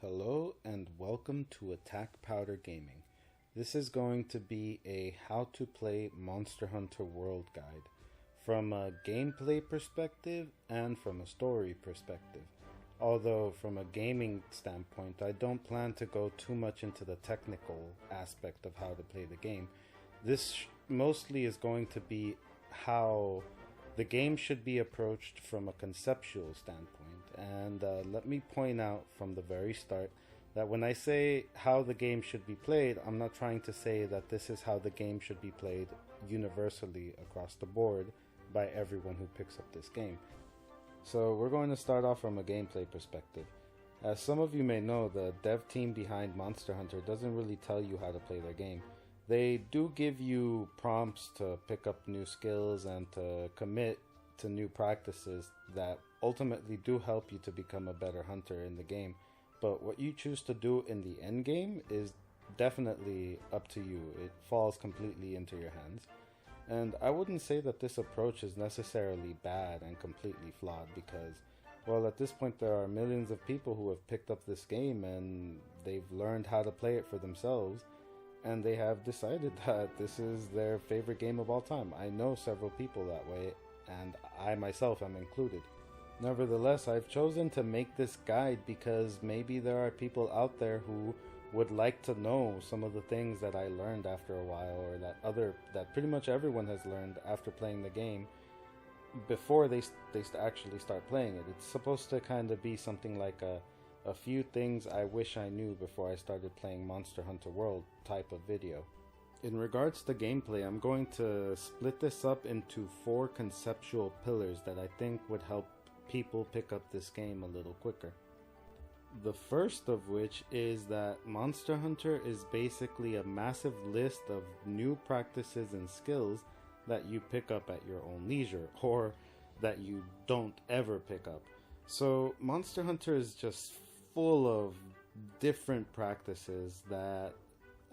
Hello and welcome to Attack Powder Gaming. This is going to be a how to play Monster Hunter World guide from a gameplay perspective and from a story perspective. Although from a gaming standpoint, I don't plan to go too much into the technical aspect of how to play the game. This mostly is going to be how the game should be approached from a conceptual standpoint. And let me point out from the very start that when I say how the game should be played, I'm not trying to say that this is how the game should be played universally across the board by everyone who picks up this game. So we're going to start off from a gameplay perspective. As some of you may know, the dev team behind Monster Hunter doesn't really tell you how to play their game. They do give you prompts to pick up new skills and to commit to new practices that ultimately do help you to become a better hunter in the game. But what you choose to do in the end game is definitely up to you. It falls completely into your hands. And I wouldn't say that this approach is necessarily bad and completely flawed because, well, at this point there are millions of people who have picked up this game and they've learned how to play it for themselves. And they have decided that this is their favorite game of all time. I know several people that way, and I myself am included. Nevertheless, I've chosen to make this guide because maybe there are people out there who would like to know some of the things that I learned after a while, or that pretty much everyone has learned after playing the game before they actually start playing it. It's supposed to kind of be something like a few things I wish I knew before I started playing Monster Hunter World type of video. In regards to gameplay, I'm going to split this up into 4 conceptual pillars that I think would help people pick up this game a little quicker. The first of which is that Monster Hunter is basically a massive list of new practices and skills that you pick up at your own leisure, or that you don't ever pick up. So Monster Hunter is just full of different practices that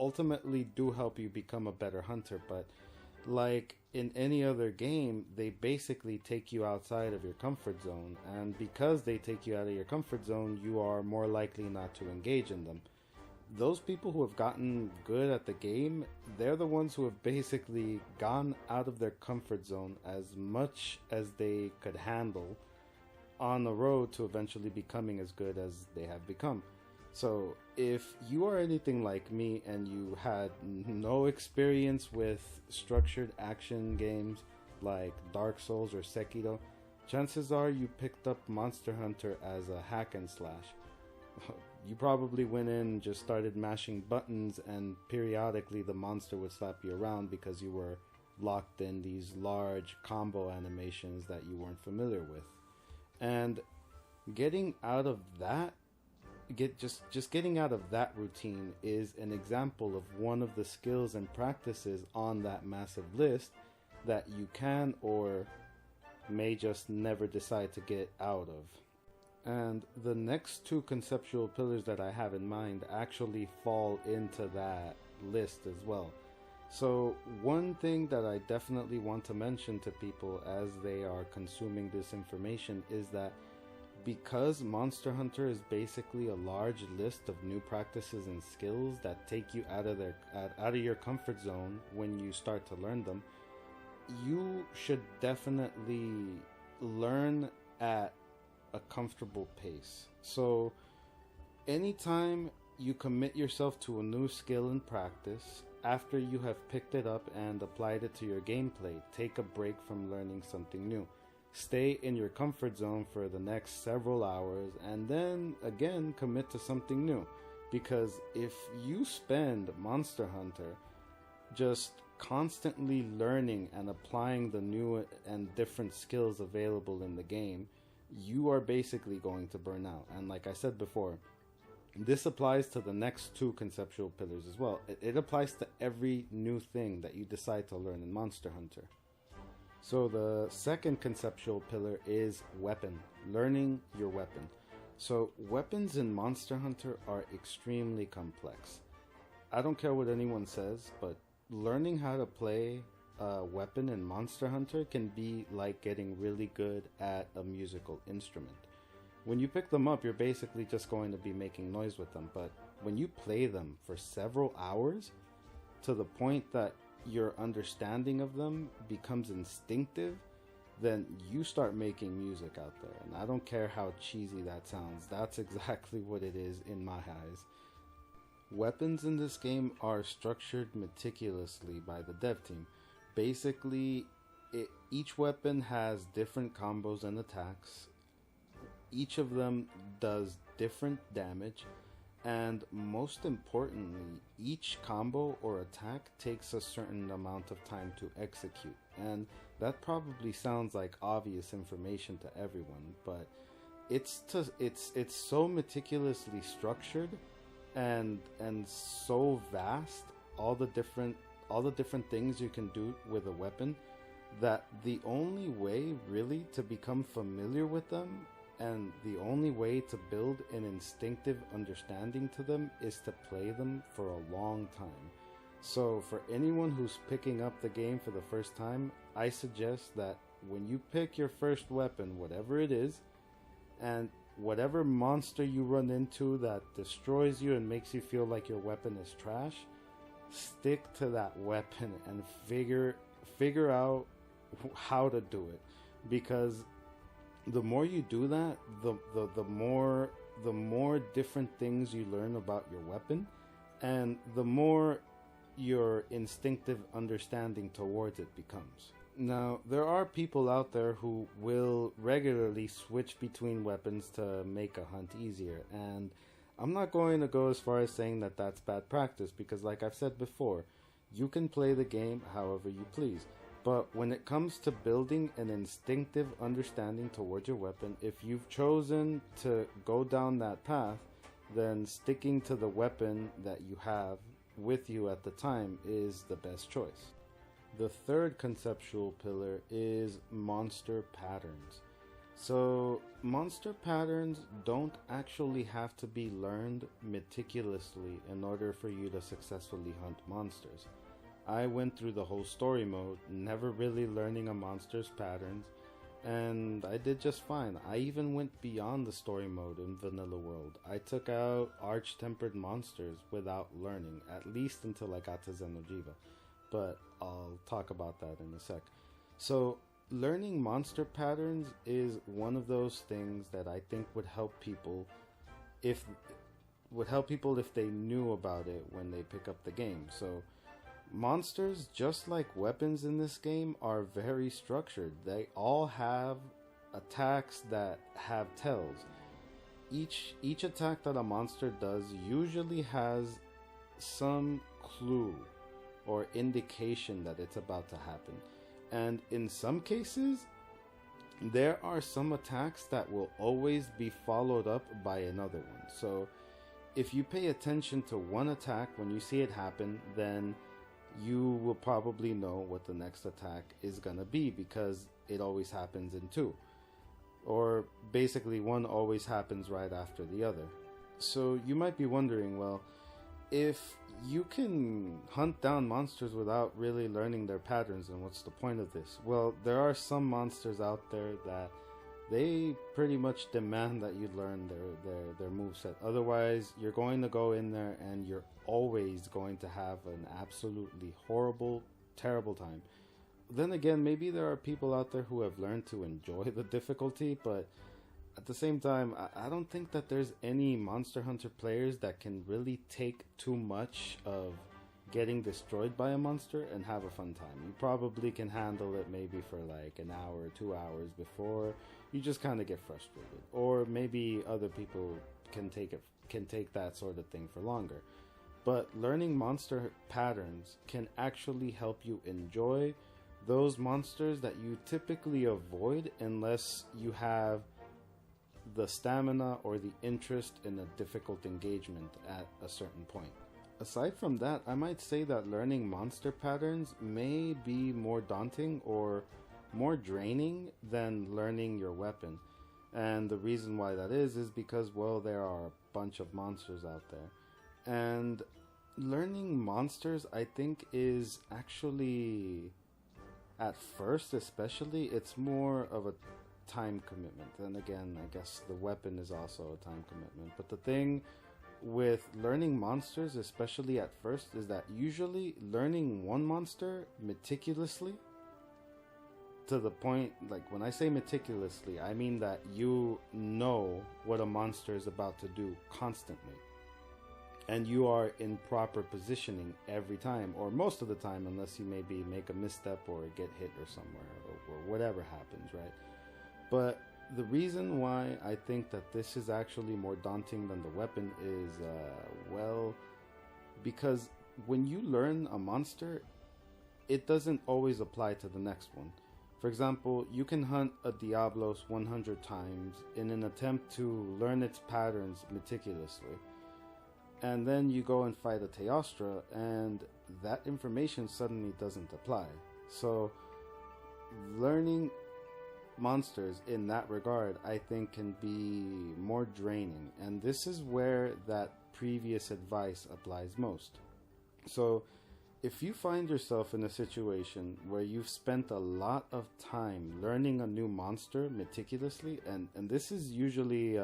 ultimately do help you become a better hunter, but like in any other game, they basically take you outside of your comfort zone, and because they take you out of your comfort zone, you are more likely not to engage in them. Those people who have gotten good at the game, they're the ones who have basically gone out of their comfort zone as much as they could handle on the road to eventually becoming as good as they have become. So if you are anything like me and you had no experience with structured action games like Dark Souls or Sekiro, chances are you picked up Monster Hunter as a hack and slash. You probably went in and just started mashing buttons, and periodically the monster would slap you around because you were locked in these large combo animations that you weren't familiar with. And getting out of that, getting out of that routine is an example of one of the skills and practices on that massive list that you can or may just never decide to get out of. And the next 2 conceptual pillars that I have in mind actually fall into that list as well. So one thing that I definitely want to mention to people as they are consuming this information is that because Monster Hunter is basically a large list of new practices and skills that take you out of your comfort zone when you start to learn them, you should definitely learn at a comfortable pace. So anytime you commit yourself to a new skill and practice, after you have picked it up and applied it to your gameplay, take a break from learning something new. Stay in your comfort zone for the next several hours and then again commit to something new. Because if you spend Monster Hunter just constantly learning and applying the new and different skills available in the game, you are basically going to burn out. And like I said before, this applies to the next 2 conceptual pillars as well. It applies to every new thing that you decide to learn in Monster Hunter. So the second conceptual pillar is weapon, learning your weapon. So weapons in Monster Hunter are extremely complex. I don't care what anyone says, but learning how to play a weapon in Monster Hunter can be like getting really good at a musical instrument. When you pick them up, you're basically just going to be making noise with them. But when you play them for several hours, to the point that your understanding of them becomes instinctive, then you start making music out there. And I don't care how cheesy that sounds, that's exactly what it is in my eyes. Weapons in this game are structured meticulously by the dev team. Basically, each weapon has different combos and attacks. Each of them does different damage, and most importantly, each combo or attack takes a certain amount of time to execute. And that probably sounds like obvious information to everyone, but it's so meticulously structured and so vast, all the different things you can do with a weapon, that the only way really to become familiar with them and the only way to build an instinctive understanding to them is to play them for a long time. So for anyone who's picking up the game for the first time, I suggest that when you pick your first weapon, whatever it is, and whatever monster you run into that destroys you and makes you feel like your weapon is trash, stick to that weapon and figure out how to do it. Because the more you do that, the more different things you learn about your weapon, and the more your instinctive understanding towards it becomes. Now, there are people out there who will regularly switch between weapons to make a hunt easier, and I'm not going to go as far as saying that that's bad practice, because like I've said before, you can play the game however you please. But when it comes to building an instinctive understanding towards your weapon, if you've chosen to go down that path, then sticking to the weapon that you have with you at the time is the best choice. The third conceptual pillar is monster patterns. So, monster patterns don't actually have to be learned meticulously in order for you to successfully hunt monsters. I went through the whole story mode, never really learning a monster's patterns, and I did just fine. I even went beyond the story mode in Vanilla World. I took out arch-tempered monsters without learning, at least until I got to Xeno'jiiva. But I'll talk about that in a sec. So, learning monster patterns is one of those things that I think would help people if they knew about it when they pick up the game. So, monsters, just like weapons in this game, are very structured. They all have attacks that have tells. Each attack that a monster does usually has some clue or indication that it's about to happen. And in some cases, there are some attacks that will always be followed up by another one. So if you pay attention to one attack when you see it happen, then you will probably know what the next attack is gonna be, because it always happens in two. Or basically one always happens right after the other. So you might be wondering, well, if you can hunt down monsters without really learning their patterns, then what's the point of this? Well, there are some monsters out there that they pretty much demand that you learn their moveset. Otherwise, you're going to go in there and you're always going to have an absolutely horrible, terrible time. Then again, maybe there are people out there who have learned to enjoy the difficulty, but at the same time, I don't think that there's any Monster Hunter players that can really take too much of getting destroyed by a monster and have a fun time. You probably can handle it maybe for like an hour or 2 hours before you just kind of get frustrated. Or maybe other people can take that sort of thing for longer. But learning monster patterns can actually help you enjoy those monsters that you typically avoid unless you have the stamina or the interest in a difficult engagement at a certain point. Aside from that, I might say that learning monster patterns may be more daunting or more draining than learning your weapon. And the reason why that is because, well, there are a bunch of monsters out there. And learning monsters, I think, is actually, at first especially, it's more of a time commitment. And again, I guess the weapon is also a time commitment. But the thing with learning monsters, especially at first, is that usually learning one monster meticulously, to the point, like when I say meticulously, I mean that you know what a monster is about to do constantly. And you are in proper positioning every time, or most of the time, unless you maybe make a misstep or get hit or somewhere, or whatever happens, right? But the reason why I think that this is actually more daunting than the weapon is, because when you learn a monster, it doesn't always apply to the next one. For example, you can hunt a Diablos 100 times in an attempt to learn its patterns meticulously. And then you go and fight a Teostra, and that information suddenly doesn't apply. So, learning monsters in that regard, I think, can be more draining. And this is where that previous advice applies most. So, if you find yourself in a situation where you've spent a lot of time learning a new monster meticulously, and this is usually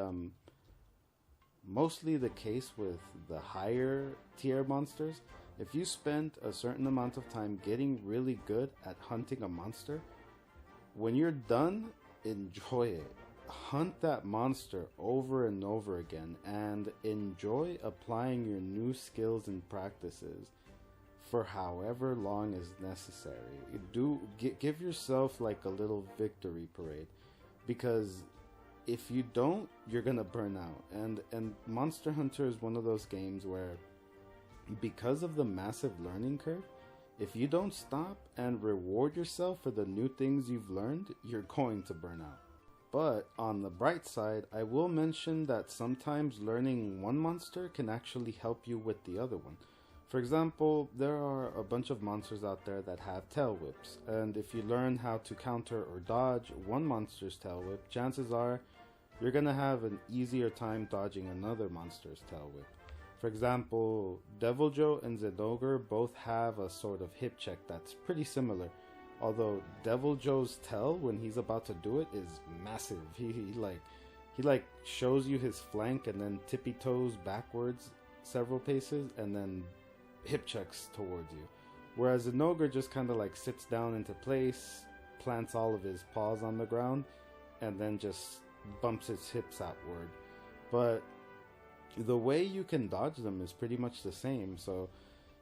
mostly the case with the higher tier monsters, if you spend a certain amount of time getting really good at hunting a monster, when you're done, enjoy it. Hunt that monster over and over again and enjoy applying your new skills and practices for however long is necessary. Give yourself like a little victory parade, because if you don't, you're gonna burn out. And Monster Hunter is one of those games where, because of the massive learning curve, if you don't stop and reward yourself for the new things you've learned, you're going to burn out. But on the bright side, I will mention that sometimes learning one monster can actually help you with the other one. For example, there are a bunch of monsters out there that have tail whips, and if you learn how to counter or dodge one monster's tail whip, chances are you're gonna have an easier time dodging another monster's tail whip. For example, Deviljho and Zenogre both have a sort of hip check that's pretty similar, although Deviljho's tail, when he's about to do it, is massive. He shows you his flank and then tippy toes backwards several paces and then hip checks towards you. Whereas Zenogre just kind of like sits down into place, plants all of his paws on the ground, and then just bumps his hips outward. But the way you can dodge them is pretty much the same, so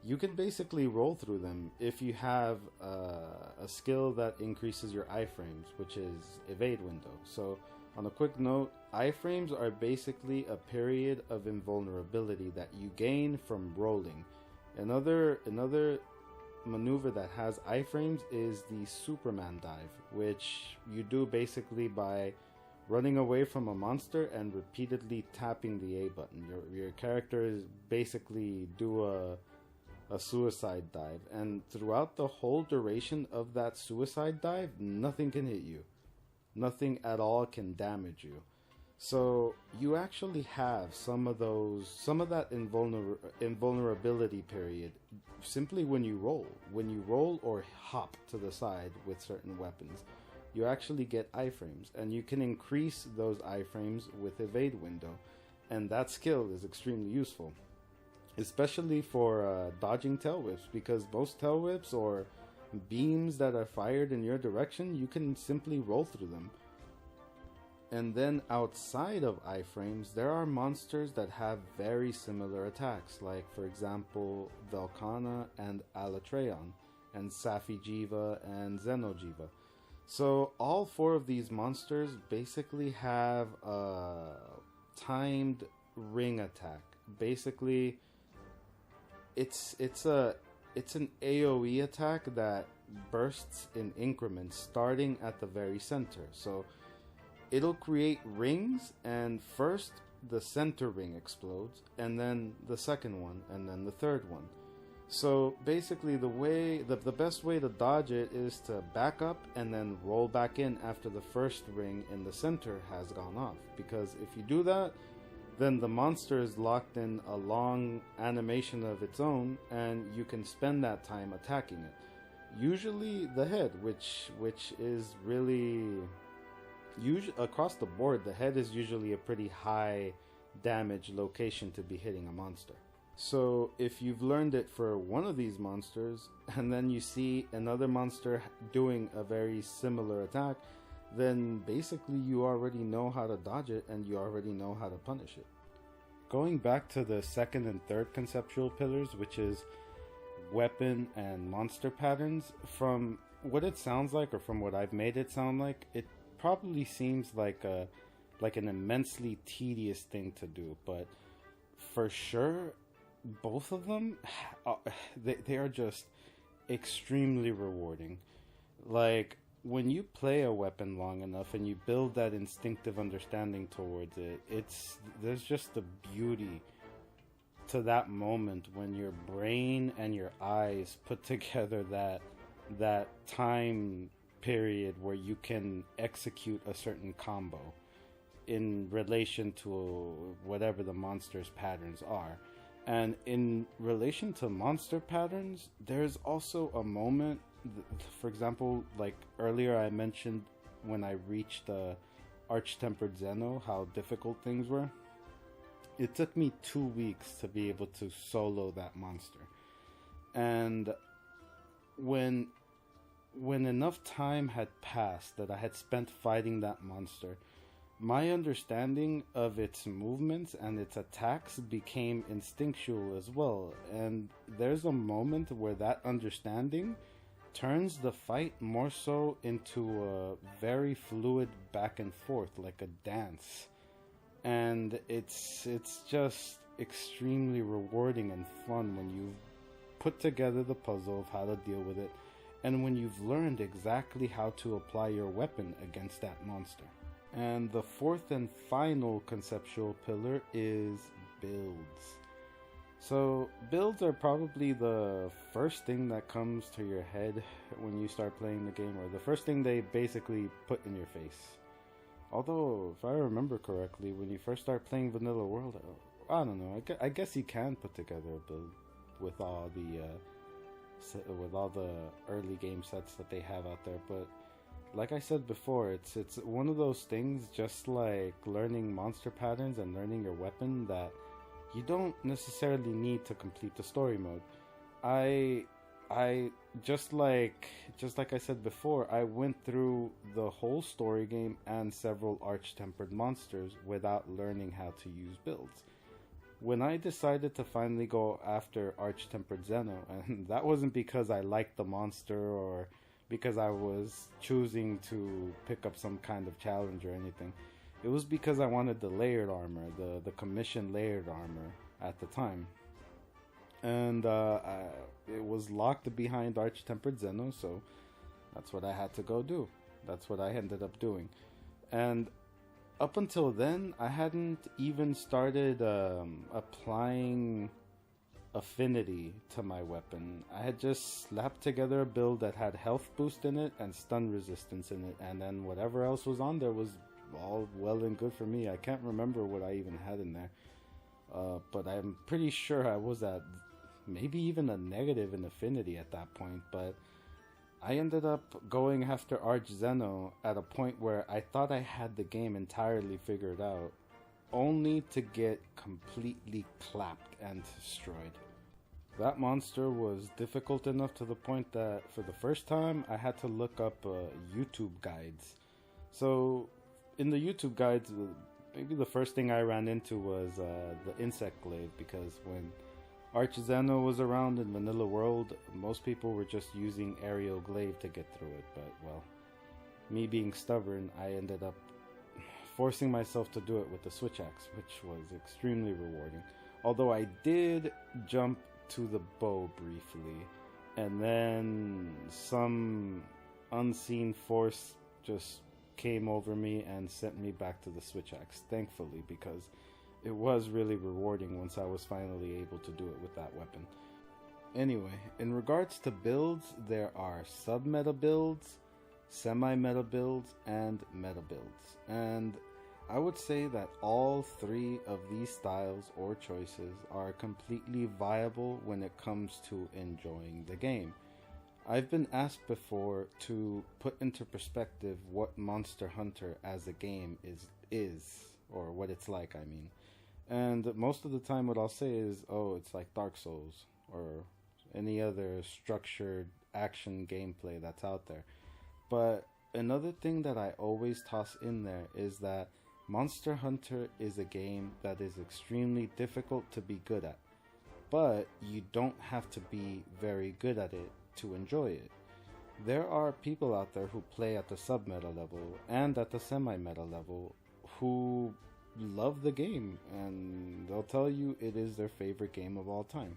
you can basically roll through them if you have a skill that increases your iframes, which is evade window. So on a quick note, iframes are basically a period of invulnerability that you gain from rolling. Another maneuver that has iframes is the Superman dive, which you do basically by running away from a monster and repeatedly tapping the A button. Your character is basically do a suicide dive, and throughout the whole duration of that suicide dive, nothing can hit you. Nothing at all can damage you. So you actually have some of that invulnerability period simply when you roll or hop to the side with certain weapons. You actually get iframes, and you can increase those iframes with evade window, and that skill is extremely useful, especially for dodging tail whips, because most tail whips or beams that are fired in your direction, you can simply roll through them. And then outside of iframes, there are monsters that have very similar attacks, like for example Velkhana and Alatreon, and Safi'jiiva and Xeno'jiiva. So all four of these monsters basically have a timed ring attack. Basically, it's an AoE attack that bursts in increments starting at the very center. So it'll create rings, and first the center ring explodes, and then the second one, and then the third one. So basically the best way to dodge it is to back up and then roll back in after the first ring in the center has gone off, because if you do that, then the monster is locked in a long animation of its own, and you can spend that time attacking it. Usually the head, which is really usually across the board, the head is usually a pretty high damage location to be hitting a monster. So if you've learned it for one of these monsters, and then you see another monster doing a very similar attack, then basically you already know how to dodge it and you already know how to punish it. Going back to the second and third conceptual pillars, which is weapon and monster patterns, from what it sounds like, or from what I've made it sound like, it probably seems like an immensely tedious thing to do, but for sure both of them they are just extremely rewarding. Like, when you play a weapon long enough and you build that instinctive understanding towards it, there's just a beauty to that moment when your brain and your eyes put together that time period where you can execute a certain combo in relation to whatever the monster's patterns are. And in relation to monster patterns, there's also a moment, for example, like earlier I mentioned when I reached the Arch-Tempered Zeno, how difficult things were. It took me 2 weeks to be able to solo that monster. And when enough time had passed that I had spent fighting that monster, my understanding of its movements and its attacks became instinctual as well. And there's a moment where that understanding turns the fight more so into a very fluid back and forth, like a dance. And it's just extremely rewarding and fun when you've put together the puzzle of how to deal with it, and when you've learned exactly how to apply your weapon against that monster. And the fourth and final conceptual pillar is builds. So builds are probably the first thing that comes to your head when you start playing the game, or the first thing they basically put in your face. Although, if I remember correctly, when you first start playing Vanilla World, I don't know, I guess you can put together a build with all the early game sets that they have out there, but like I said before, it's one of those things, just like learning monster patterns and learning your weapon, that you don't necessarily need to complete the story mode. I just like I said before, I went through the whole story game and several Arch-Tempered monsters without learning how to use builds. When I decided to finally go after Arch-Tempered Zeno, and that wasn't because I liked the monster or because I was choosing to pick up some kind of challenge or anything. It was because I wanted the layered armor, the commission layered armor at the time. And it was locked behind Arch-Tempered Zeno, so that's what I had to go do. That's what I ended up doing. And up until then, I hadn't even started applying affinity to my weapon. I had just slapped together a build that had health boost in it and stun resistance in it, and then whatever else was on there was all well and good for me. I can't remember what I even had in there, but I'm pretty sure I was at maybe even a negative in affinity at that point. But I ended up going after Arch Zeno at a point where I thought I had the game entirely figured out, only to get completely clapped and destroyed. That monster was difficult enough to the point that for the first time I had to look up YouTube guides. So in the YouTube guides, maybe the first thing I ran into was the insect glaive, because when Arch Zeno was around in Vanilla World, most people were just using aerial glaive to get through it. But, well, me being stubborn, I ended up forcing myself to do it with the switch axe, which was extremely rewarding. Although I did jump to the bow briefly, and then some unseen force just came over me and sent me back to the switch axe, thankfully, because it was really rewarding once I was finally able to do it with that weapon. Anyway, in regards to builds, there are sub-meta builds, semi-meta builds, and meta builds. And I would say that all three of these styles or choices are completely viable when it comes to enjoying the game. I've been asked before to put into perspective what Monster Hunter as a game is or what it's like, I mean. And most of the time what I'll say is, oh, it's like Dark Souls or any other structured action gameplay that's out there. But another thing that I always toss in there is that Monster Hunter is a game that is extremely difficult to be good at. But you don't have to be very good at it to enjoy it. There are people out there who play at the sub-meta level and at the semi-meta level who love the game, and they'll tell you it is their favorite game of all time.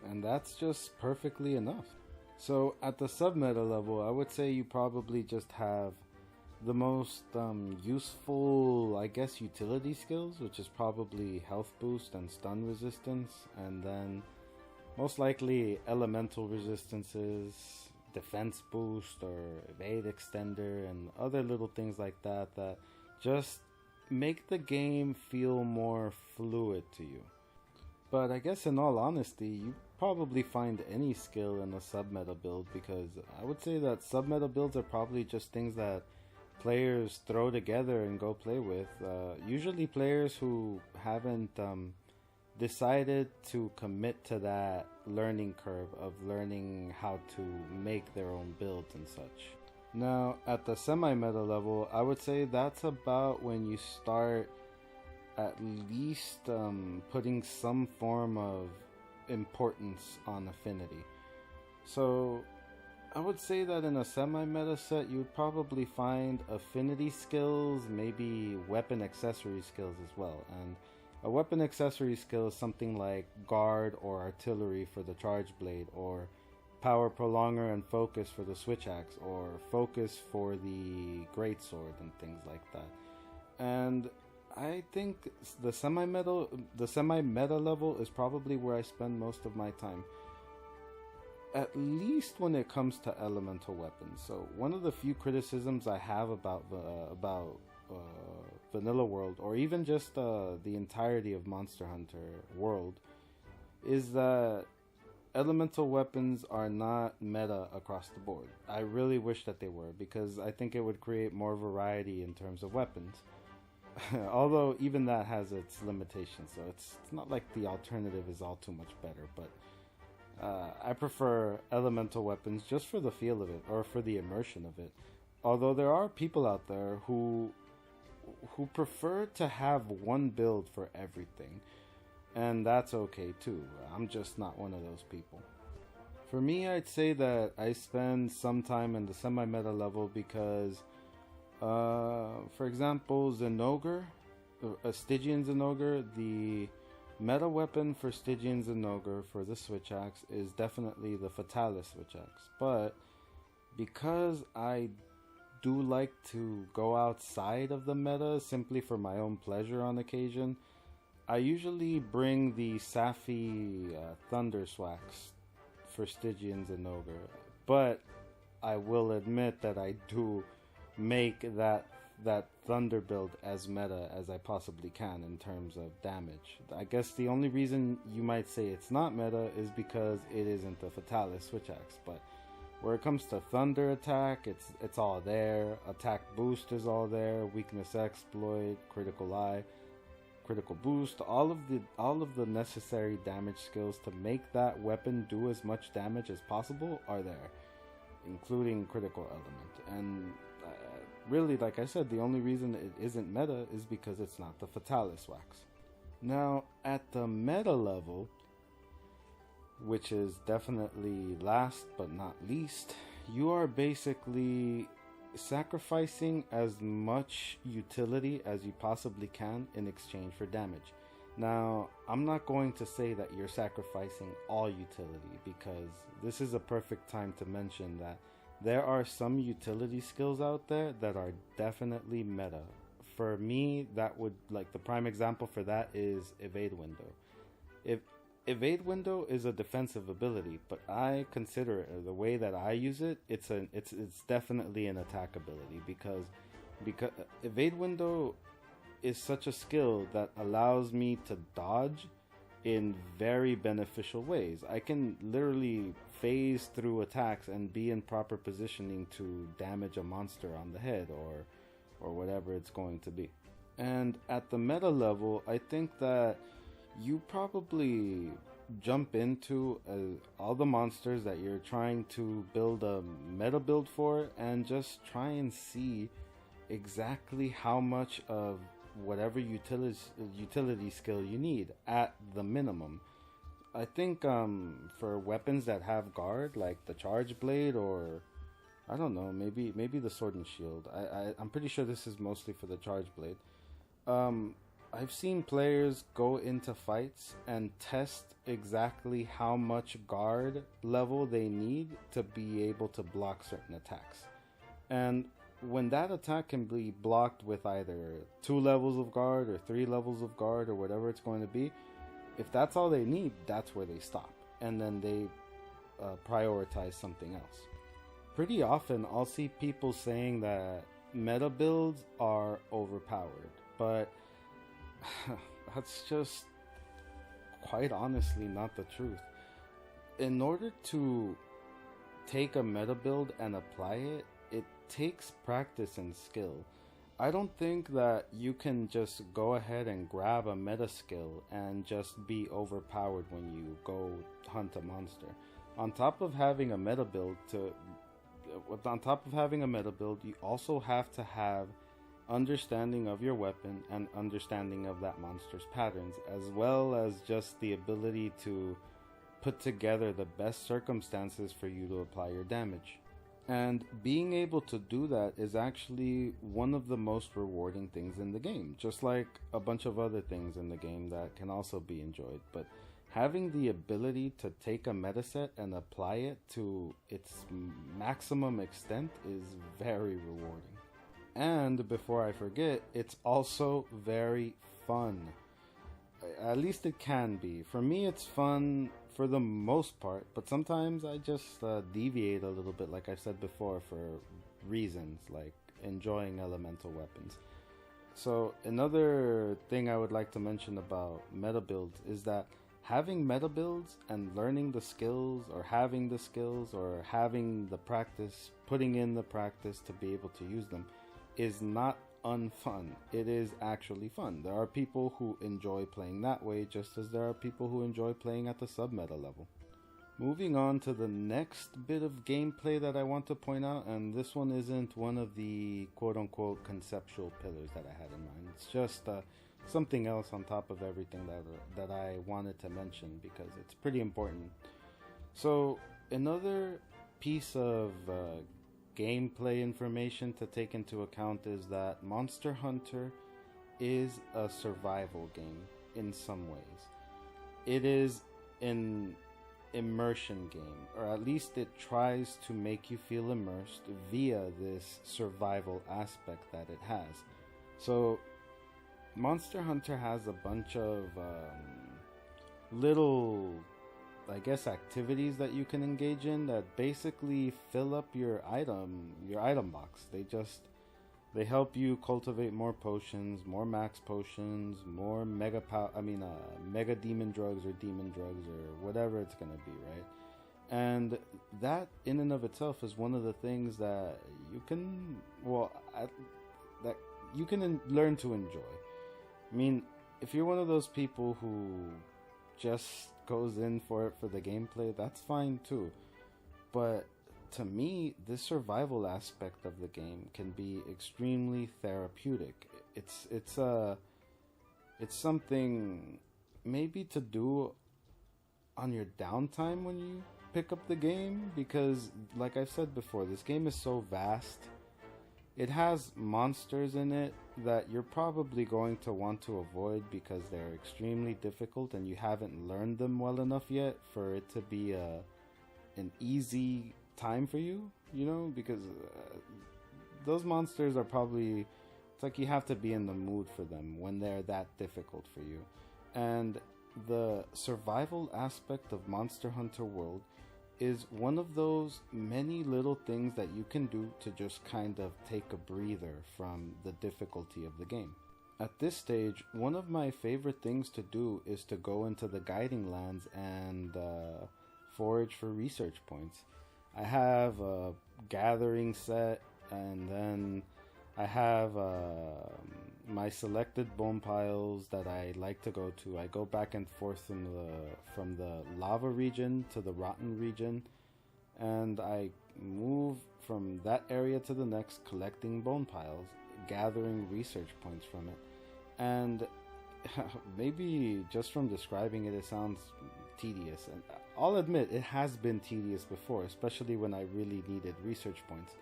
And that's just perfectly enough. So at the sub-meta level, I would say you probably just have the most useful, I guess, utility skills, which is probably health boost and stun resistance, and then most likely elemental resistances, defense boost, or evade extender, and other little things like that that just make the game feel more fluid to you. But I guess in all honesty, you probably find any skill in a sub-meta build, because I would say that sub-meta builds are probably just things that players throw together and go play with. Usually players who haven't decided to commit to that learning curve of learning how to make their own builds and such. Now, at the semi-meta level, I would say that's about when you start at least putting some form of importance on affinity. So I would say that in a semi-meta set, you would probably find affinity skills, maybe weapon accessory skills as well. And a weapon accessory skill is something like guard or artillery for the charge blade, or power prolonger and focus for the switch axe, or focus for the greatsword and things like that. And I think the semi-meta level is probably where I spend most of my time, at least when it comes to elemental weapons. So one of the few criticisms I have about Vanilla World, or even just the entirety of Monster Hunter World, is that elemental weapons are not meta across the board. I really wish that they were, because I think it would create more variety in terms of weapons. Although even that has its limitations, so it's not like the alternative is all too much better, but I prefer elemental weapons just for the feel of it, or for the immersion of it. Although there are people out there who prefer to have one build for everything, and that's okay too. I'm just not one of those people. For me, I'd say that I spend some time in the semi-meta level because, for example, Zenogre, Stygian Zenogre, the meta weapon for Stygian Zenogre for the switch axe is definitely the Fatalis switch axe. But because I do like to go outside of the meta simply for my own pleasure on occasion, I usually bring the Safi Thunder Swax for Stygian Zenogre. But I will admit that I do make that Thunder build as meta as I possibly can in terms of damage. I guess the only reason you might say it's not meta is because it isn't the Fatalis switch axe, but where it comes to Thunder attack, it's all there. Attack boost is all there. Weakness exploit, critical eye, critical boost, all of the necessary damage skills to make that weapon do as much damage as possible are there, including critical element. And really, like I said, the only reason it isn't meta is because it's not the Fatalis wax. Now, at the meta level, which is definitely last but not least, you are basically sacrificing as much utility as you possibly can in exchange for damage. Now, I'm not going to say that you're sacrificing all utility, because this is a perfect time to mention that there are some utility skills out there that are definitely meta. For me, that would, like, the prime example for that is Evade Window. If Evade Window is a defensive ability, but I consider it, the way that I use it, it's definitely an attack ability, because Evade Window is such a skill that allows me to dodge in very beneficial ways. I can literally phase through attacks and be in proper positioning to damage a monster on the head or whatever it's going to be. And at the meta level, I think that you probably jump into all the monsters that you're trying to build a meta build for and just try and see exactly how much of whatever utility skill you need at the minimum. I think for weapons that have guard, like the charge blade, or I don't know, maybe the sword and shield. I'm pretty sure this is mostly for the charge blade. I've seen players go into fights and test exactly how much guard level they need to be able to block certain attacks. And when that attack can be blocked with either 2 levels of guard or 3 levels of guard or whatever it's going to be, if that's all they need, that's where they stop. And then they prioritize something else. Pretty often I'll see people saying that meta builds are overpowered, but that's just quite honestly not the truth. In order to take a meta build and apply it, it takes practice and skill. I don't think that you can just go ahead and grab a meta skill and just be overpowered when you go hunt a monster. On top of having a meta build, you also have to have understanding of your weapon and understanding of that monster's patterns, as well as just the ability to put together the best circumstances for you to apply your damage. And being able to do that is actually one of the most rewarding things in the game, just like a bunch of other things in the game that can also be enjoyed. But having the ability to take a meta set and apply it to its maximum extent is very rewarding. And before I forget, it's also very fun. At least it can be. For me, it's fun for the most part, but sometimes I just deviate a little bit, like I said before, for reasons like enjoying elemental weapons. So another thing I would like to mention about meta builds is that having meta builds and learning the skills, or having the skills, or having the practice, putting in the practice to be able to use them, is not unfun. It is actually fun. There are people who enjoy playing that way, just as there are people who enjoy playing at the sub-meta level. Moving on to the next bit of gameplay that I want to point out, and this one isn't one of the quote-unquote conceptual pillars that I had in mind. It's just something else on top of everything that I wanted to mention because it's pretty important. So another piece of gameplay information to take into account is that Monster Hunter is a survival game in some ways. It is an immersion game, or at least it tries to make you feel immersed via this survival aspect that it has. So Monster Hunter has a bunch of little, I guess, activities that you can engage in that basically fill up your item box. They help you cultivate more potions, more max potions, more mega demon drugs or demon drugs or whatever it's gonna be, right? And that in and of itself is one of the things that you can learn to enjoy. I mean, if you're one of those people who just goes in for it for the gameplay, that's fine too. But to me, this survival aspect of the game can be extremely therapeutic. It's something maybe to do on your downtime when you pick up the game, because like I've said before, this game is so vast. It has monsters in it that you're probably going to want to avoid because they're extremely difficult and you haven't learned them well enough yet for it to be an easy time for you, because those monsters are probably, it's like you have to be in the mood for them when they're that difficult for you. And the survival aspect of Monster Hunter World is one of those many little things that you can do to just kind of take a breather from the difficulty of the game. At this stage, one of my favorite things to do is to go into the guiding lands and forage for research points. I have a gathering set, and then I have my selected bone piles that I like to go to. I go back and forth from the lava region to the rotten region, and I move from that area to the next, collecting bone piles, gathering research points from it. And maybe just from describing it, it sounds tedious. And I'll admit, it has been tedious before, especially when I really needed research points.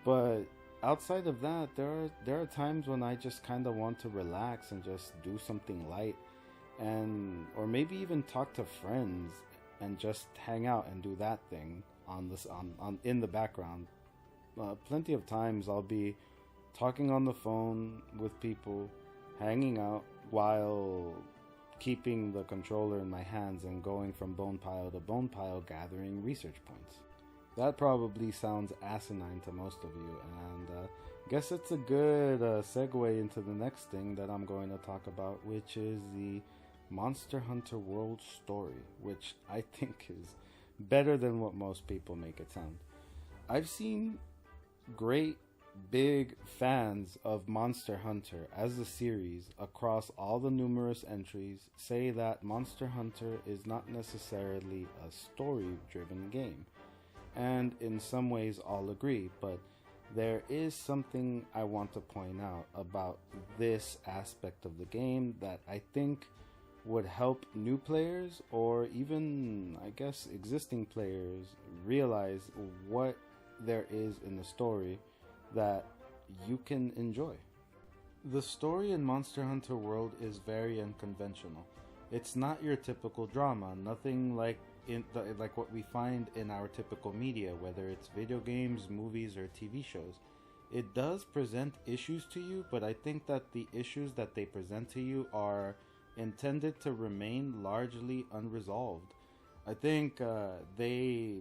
But outside of that, there are times when I just kind of want to relax and just do something light, and or maybe even talk to friends and just hang out and do that thing on in the background. Plenty of times I'll be talking on the phone with people, hanging out while keeping the controller in my hands and going from bone pile to bone pile, gathering research points. That probably sounds asinine to most of you, and guess it's a good segue into the next thing that I'm going to talk about, which is the Monster Hunter World story, which I think is better than what most people make it sound. I've seen great big fans of Monster Hunter as a series across all the numerous entries say that Monster Hunter is not necessarily a story-driven game. And in some ways I'll agree, but there is something I want to point out about this aspect of the game that I think would help new players, or even, I guess, existing players, realize what there is in the story that you can enjoy. The story in Monster Hunter World is very unconventional. It's not your typical drama, nothing like what we find in our typical media, whether it's video games, movies, or TV shows. It does present issues to you, but I think that the issues that they present to you are intended to remain largely unresolved. I think they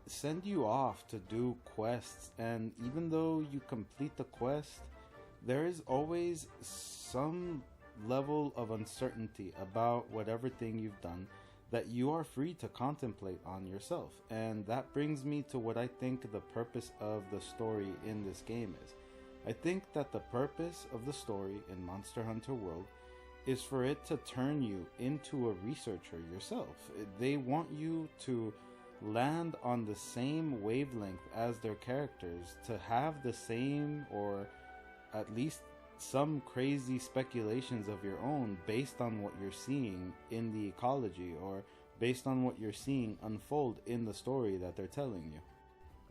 send you off to do quests, and even though you complete the quest, there is always some level of uncertainty about whatever thing you've done that you are free to contemplate on yourself. And that brings me to what I think the purpose of the story in this game is. I think that the purpose of the story in Monster Hunter World is for it to turn you into a researcher yourself. They want you to land on the same wavelength as their characters, to have the same, or at least some crazy speculations of your own based on what you're seeing in the ecology, or based on what you're seeing unfold in the story that they're telling you.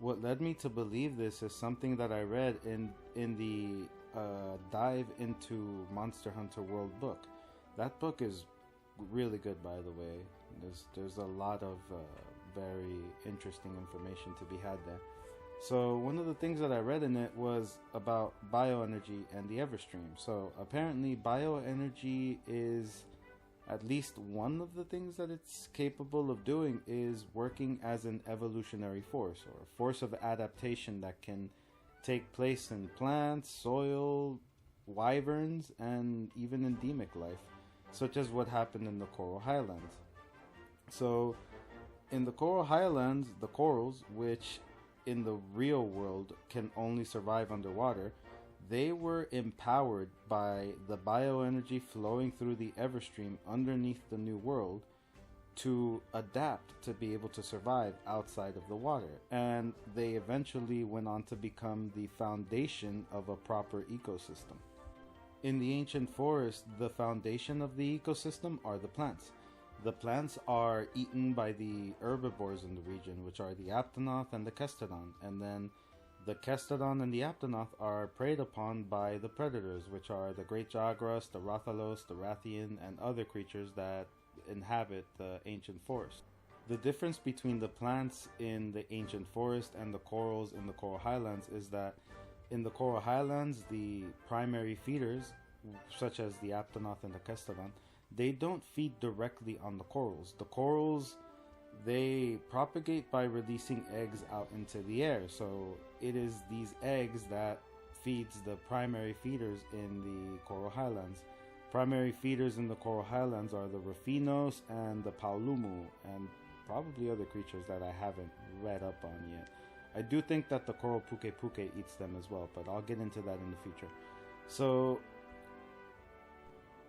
What led me to believe this is something that I read in the Dive into Monster Hunter World book. That book is really good, by the way. There's a lot of very interesting information to be had there. So one of the things that I read in it was about bioenergy and the Everstream. So apparently bioenergy is, at least one of the things that it's capable of doing, is working as an evolutionary force, or a force of adaptation that can take place in plants, soil, wyverns, and even endemic life, such as what happened in the Coral Highlands. So in the Coral Highlands, the corals, which in the real world can only survive underwater, they were empowered by the bioenergy flowing through the Everstream underneath the New World to adapt to be able to survive outside of the water. And they eventually went on to become the foundation of a proper ecosystem. In the ancient forest, the foundation of the ecosystem are the plants. The plants are eaten by the herbivores in the region, which are the Aptonoth and the Kestodon, and then the Kestodon and the Aptonoth are preyed upon by the predators, which are the Great Jagras, the Rathalos, the Rathian, and other creatures that inhabit the ancient forest. The difference between the plants in the ancient forest and the corals in the Coral Highlands is that in the Coral Highlands, the primary feeders, such as the Aptonoth and the Kestodon, they don't feed directly on the corals. The corals, they propagate by releasing eggs out into the air. So it is these eggs that feeds the primary feeders in the Coral Highlands. Primary feeders in the Coral Highlands are the Rufinos and the Paulumu, and probably other creatures that I haven't read up on yet. I do think that the Coral Puke Puke eats them as well, but I'll get into that in the future. So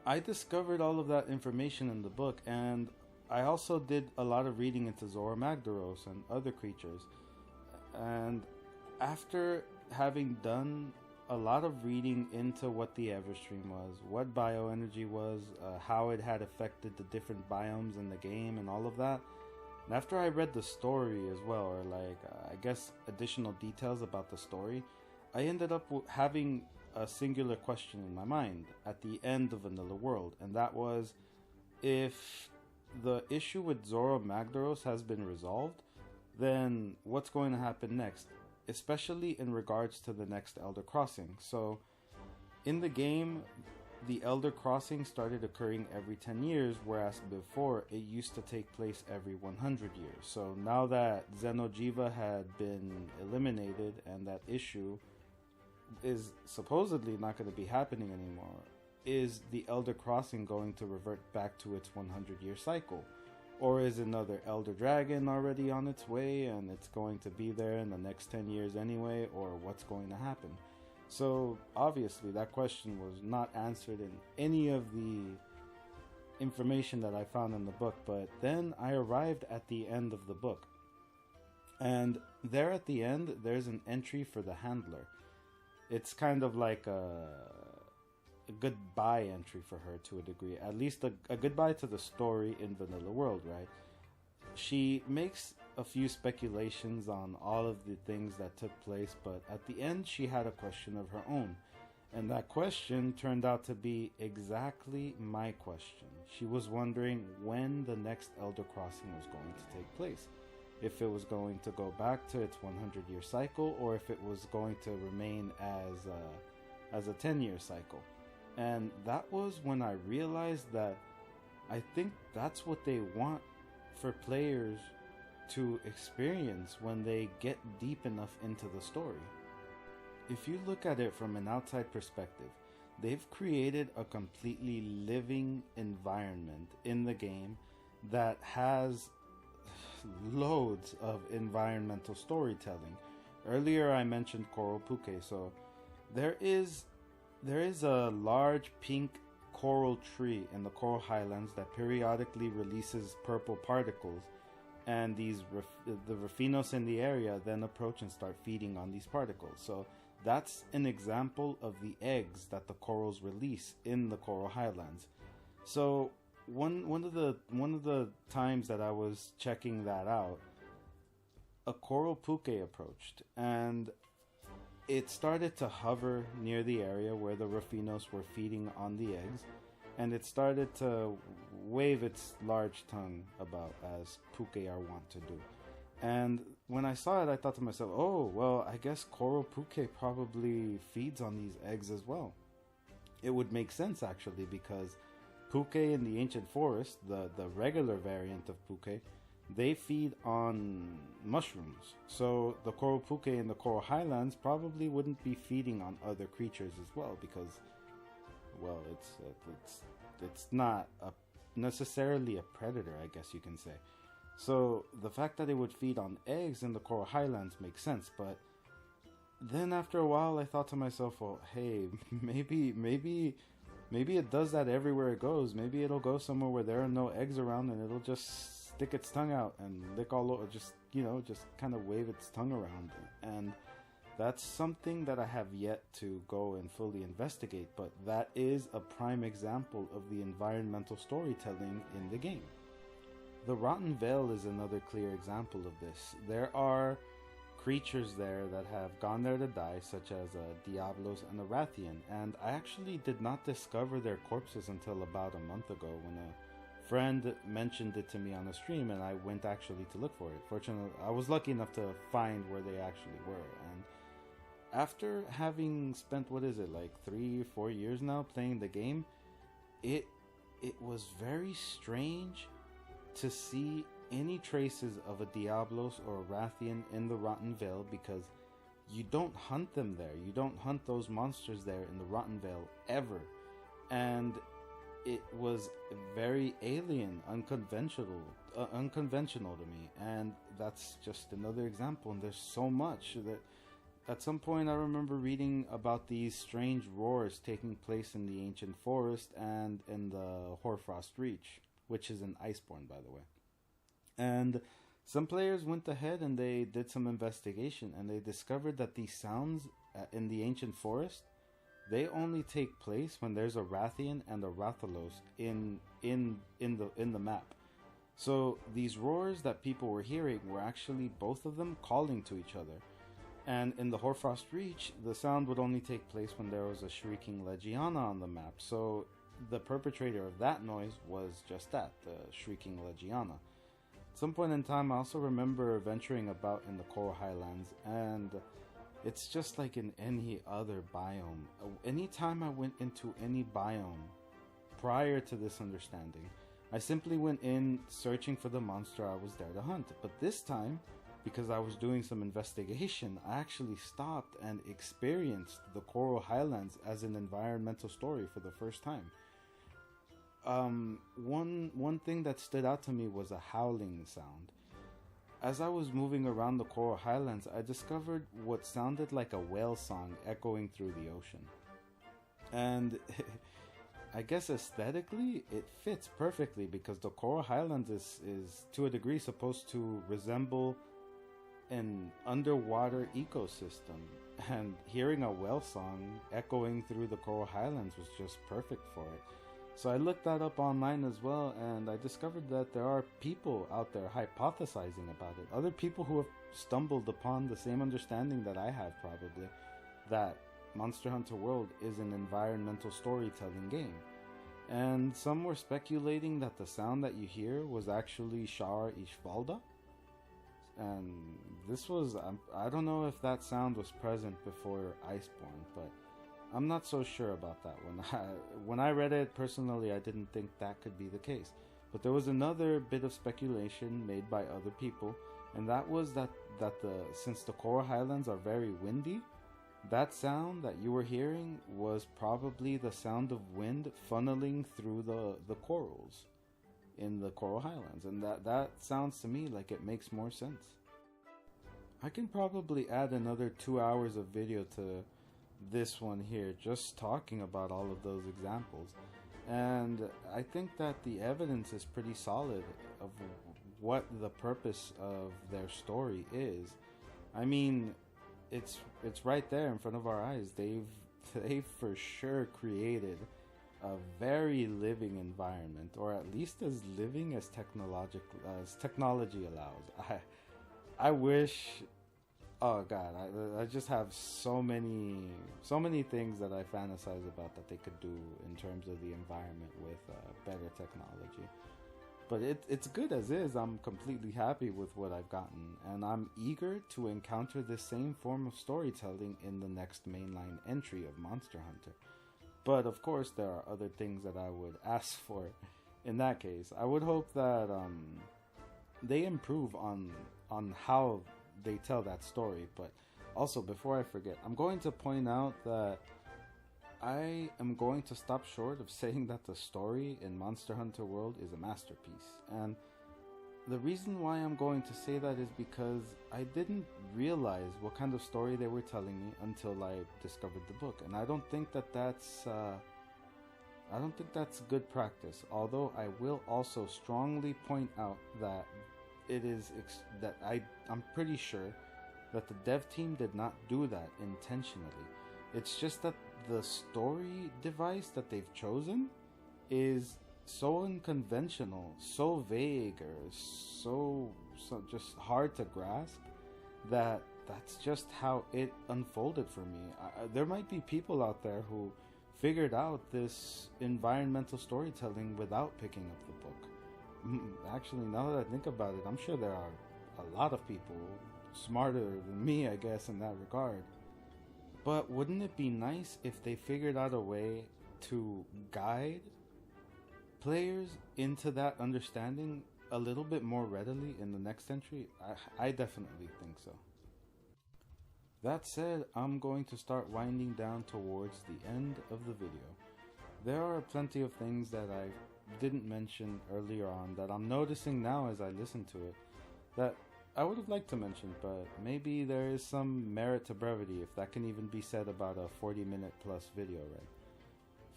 I discovered all of that information in the book, and I also did a lot of reading into Zoromagdaros and other creatures. And after having done a lot of reading into what the Everstream was, what bioenergy was, how it had affected the different biomes in the game and all of that, and after I read the story as well, or I guess additional details about the story, I ended up having a singular question in my mind at the end of Vanilla World, and that was, if the issue with Zoromagdaros has been resolved, then what's going to happen next, especially in regards to the next Elder Crossing. So in the game, the Elder Crossing started occurring every 10 years, whereas before it used to take place every 100 years. So now that Xeno'jiiva had been eliminated and that issue is supposedly not going to be happening anymore, is the Elder Crossing going to revert back to its 100-year cycle? Or is another Elder Dragon already on its way and it's going to be there in the next 10 years anyway? Or what's going to happen? So obviously that question was not answered in any of the information that I found in the book. But then I arrived at the end of the book. And there at the end, there's an entry for the Handler. It's kind of like a goodbye entry for her to a degree. At least a goodbye to the story in Vanilla World, right? She makes a few speculations on all of the things that took place, but at the end she had a question of her own. And that question turned out to be exactly my question. She was wondering when the next Elder Crossing was going to take place. If it was going to go back to its 100-year cycle, or if it was going to remain as a 10-year cycle. And that was when I realized that I think that's what they want for players to experience when they get deep enough into the story. If you look at it from an outside perspective, they've created a completely living environment in the game that has loads of environmental storytelling. Earlier I mentioned Coral Puke, so there is a large pink coral tree in the Coral Highlands that periodically releases purple particles, and the Rufinos in the area then approach and start feeding on these particles. So that's an example of the eggs that the corals release in the Coral Highlands. So one of the times that I was checking that out, a Coral Puke approached, and it started to hover near the area where the Rufinos were feeding on the eggs, and it started to wave its large tongue about, as Puke are wont to do. And when I saw it, I thought to myself, oh, well, I guess Coral Puke probably feeds on these eggs as well. It would make sense, actually, because Puke in the Ancient Forest, the regular variant of Puke, they feed on mushrooms. So the Coral Puke in the Coral Highlands probably wouldn't be feeding on other creatures as well, because, well, it's not necessarily a predator, I guess you can say. So the fact that it would feed on eggs in the Coral Highlands makes sense. But then after a while, I thought to myself, well, hey, maybe it does that everywhere it goes. Maybe it'll go somewhere where there are no eggs around, and it'll just stick its tongue out and lick all over, just kind of wave its tongue around. And that's something that I have yet to go and fully investigate, but that is a prime example of the environmental storytelling in the game. The Rotten Vale is another clear example of this. There are creatures there that have gone there to die, such as Diablos and a Rathian, and I actually did not discover their corpses until about a month ago when a friend mentioned it to me on a stream, and I went actually to look for it. Fortunately, I was lucky enough to find where they actually were, and after having spent, 3 or 4 years now playing the game, it was very strange to see any traces of a Diablos or a Rathian in the Rotten Vale, because you don't hunt them there. You don't hunt those monsters there in the Rotten Vale ever. And it was very alien, unconventional to me. And that's just another example. And there's so much that at some point I remember reading about these strange roars taking place in the ancient forest and in the Hoarfrost Reach, which is in Iceborne, by the way. And some players went ahead and they did some investigation, and they discovered that these sounds in the ancient forest, they only take place when there's a Rathian and a Rathalos in the map. So these roars that people were hearing were actually both of them calling to each other. And in the Hoarfrost Reach, the sound would only take place when there was a shrieking Legiana on the map. So the perpetrator of that noise was just that, the shrieking Legiana. At some point in time, I also remember venturing about in the Coral Highlands, and it's just like in any other biome. Anytime I went into any biome prior to this understanding, I simply went in searching for the monster I was there to hunt. But this time, because I was doing some investigation, I actually stopped and experienced the Coral Highlands as an environmental story for the first time. One thing that stood out to me was a howling sound. As I was moving around the Coral Highlands, I discovered what sounded like a whale song echoing through the ocean. And I guess aesthetically, it fits perfectly because the Coral Highlands is to a degree supposed to resemble an underwater ecosystem. And hearing a whale song echoing through the Coral Highlands was just perfect for it. So I looked that up online as well, and I discovered that there are people out there hypothesizing about it. Other people who have stumbled upon the same understanding that I have, probably, that Monster Hunter World is an environmental storytelling game. And some were speculating that the sound that you hear was actually Shar Ishvalda. And this was, I don't know if that sound was present before Iceborne, but I'm not so sure about that one. When I read it, personally, I didn't think that could be the case. But there was another bit of speculation made by other people, and that was that since the Coral Highlands are very windy, that sound that you were hearing was probably the sound of wind funneling through the corals in the Coral Highlands. And that sounds to me like it makes more sense. I can probably add another 2 hours of video to this one here, just talking about all of those examples. And I think that the evidence is pretty solid of what the purpose of their story is. I mean, it's right there in front of our eyes. They've for sure created a very living environment, or at least as living as technology allows. I wish, oh god, I just have so many things that I fantasize about that they could do in terms of the environment with better technology. But it's good as is. I'm completely happy with what I've gotten, and I'm eager to encounter this same form of storytelling in the next mainline entry of Monster Hunter. But of course, there are other things that I would ask for. In that case, I would hope that they improve on how they tell that story. But also, before I forget, I'm going to point out that I am going to stop short of saying that the story in Monster Hunter World is a masterpiece. And the reason why I'm going to say that is because I didn't realize what kind of story they were telling me until I discovered the book. And I don't think that that's good practice. Although I will also strongly point out that I'm pretty sure that the dev team did not do that intentionally. It's just that the story device that they've chosen is so unconventional, so vague, or so just hard to grasp, that's just how it unfolded for me. There might be people out there who figured out this environmental storytelling without picking up the book. Actually, now that I think about it, I'm sure there are a lot of people smarter than me, I guess, in that regard. But wouldn't it be nice if they figured out a way to guide players into that understanding a little bit more readily in the next entry? I definitely think so. That said, I'm going to start winding down towards the end of the video. There are plenty of things that I didn't mention earlier on that I'm noticing now as I listen to it that I would have liked to mention, but maybe there is some merit to brevity, if that can even be said about a 40-minute plus video, right?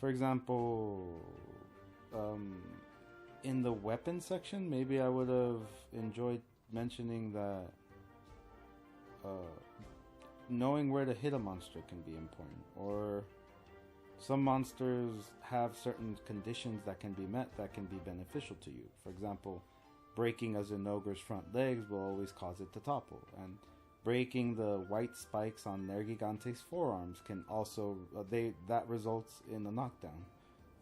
For example, in the weapon section, maybe I would have enjoyed mentioning that knowing where to hit a monster can be important, or some monsters have certain conditions that can be met that can be beneficial to you. For example, breaking a Zenogre's front legs will always cause it to topple, and breaking the white spikes on Nergigante's forearms can also that results in a knockdown.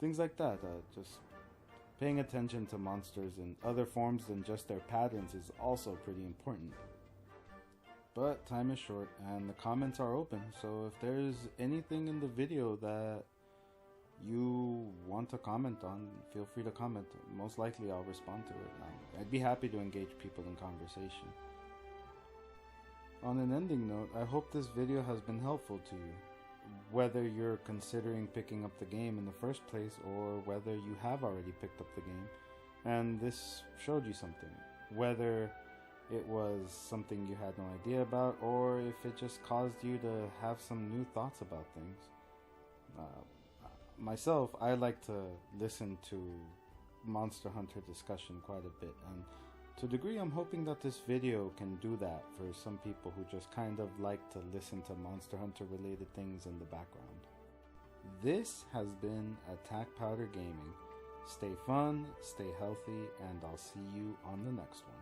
Things like that. Just paying attention to monsters in other forms than just their patterns is also pretty important. But time is short and the comments are open, so if there's anything in the video that you want to comment on, feel free to comment. Most likely I'll respond to it. I'd be happy to engage people in conversation. On an ending note, I hope this video has been helpful to you, whether you're considering picking up the game in the first place or whether you have already picked up the game and this showed you something, whether it was something you had no idea about, or if it just caused you to have some new thoughts about things. Myself, I like to listen to Monster Hunter discussion quite a bit, and to a degree I'm hoping that this video can do that for some people who just kind of like to listen to Monster Hunter related things in the background. This has been Attack Powder Gaming. Stay fun, stay healthy, and I'll see you on the next one.